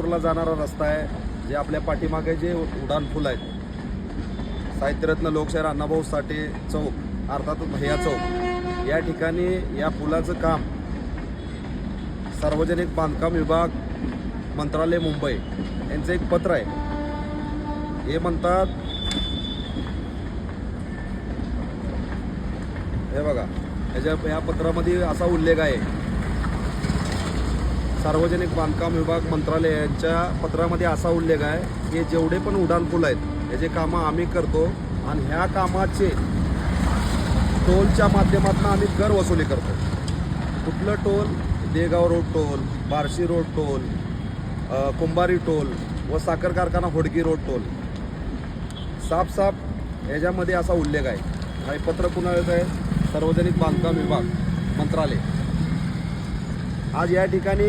पंढरपूरला जाणारा रस्ता आहे, जे आपल्या पाठीमागे जे उड्डाणपूल आहेत, साहित्यरत्न लोकशाहीर अण्णाभाऊ साठे चौक अर्थात भैया चौक, या ठिकाणी या पुलाचं काम सार्वजनिक बांधकाम विभाग मंत्रालय मुंबई यांचं एक पत्र आहे. हे म्हणतात, हे बघा या पत्रामध्ये असा उल्लेख आहे, सार्वजनिक बांधकाम विभाग मंत्रालय यांच्या पत्रामध्ये असा उल्लेख आहे की जेवढे पण उड्डाणपूल आहेत याचे कामं आम्ही करतो आणि ह्या कामाचे टोलच्या माध्यमातून आम्ही कर वसुली करतो. कुठलं toll? Degaon road toll, Barshi road toll, Kumbhari toll व साखर कारखाना होडगी रोड टोल. साफ याच्यामध्ये असा उल्लेख आहे. हे पत्र कुणाचं आहे? सार्वजनिक बांधकाम विभाग मंत्रालय. आज या ठिकाणी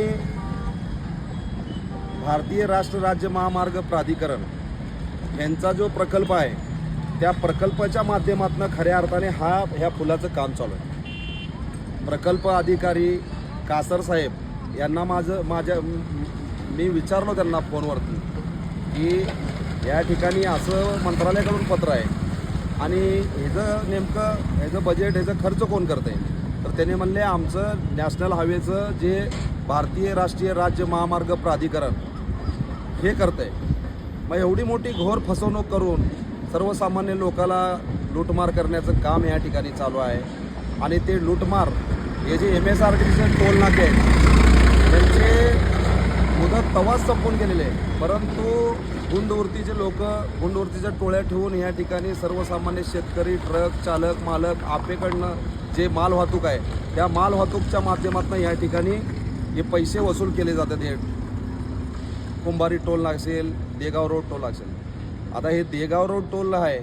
भारतीय राष्ट्र राज्य महामार्ग प्राधिकरण यांचा जो प्रकल्प आहे त्या प्रकल्पाच्या माध्यमातून खऱ्या अर्थाने ह्या पुलाचं काम चालू आहे. प्रकल्प अधिकारी कासर साहेब यांना मी विचारलो त्यांना फोनवरती की या ठिकाणी असं मंत्रालयाकडून पत्र आहे आणि ह्याचं बजेट ह्याचं खर्च कोण करतं आहे? तर त्यांनी म्हणले आमचं नॅशनल हायवेचं जे भारतीय राष्ट्रीय राज्य महामार्ग प्राधिकरण हे करतं आहे. मग एवढी मोठी घोर फसवणूक करून सर्वसामान्य लोकाला लूटमार करण्याचं काम या ठिकाणी चालू आहे. आणि ते लूटमार हे जे MSRTचे टोल नाके आहेत त्यांचे मुदत तवाच संपून गेलेले आहे, परंतु गुंडवृत्तीचे लोक गुंडवृत्तीच्या टोळ्या ठेवून या ठिकाणी सर्वसामान्य शेतकरी, ट्रक चालक, मालक आपल्याकडनं जे माल वाहतूक आहे त्या माल वाहतूकच्या माध्यमातून या ठिकाणी हे पैसे वसूल केले जातात. हे कुंभारी टोल असेल, देगाव रोड टोल असेल. आता हे देगाव रोड टोल आहे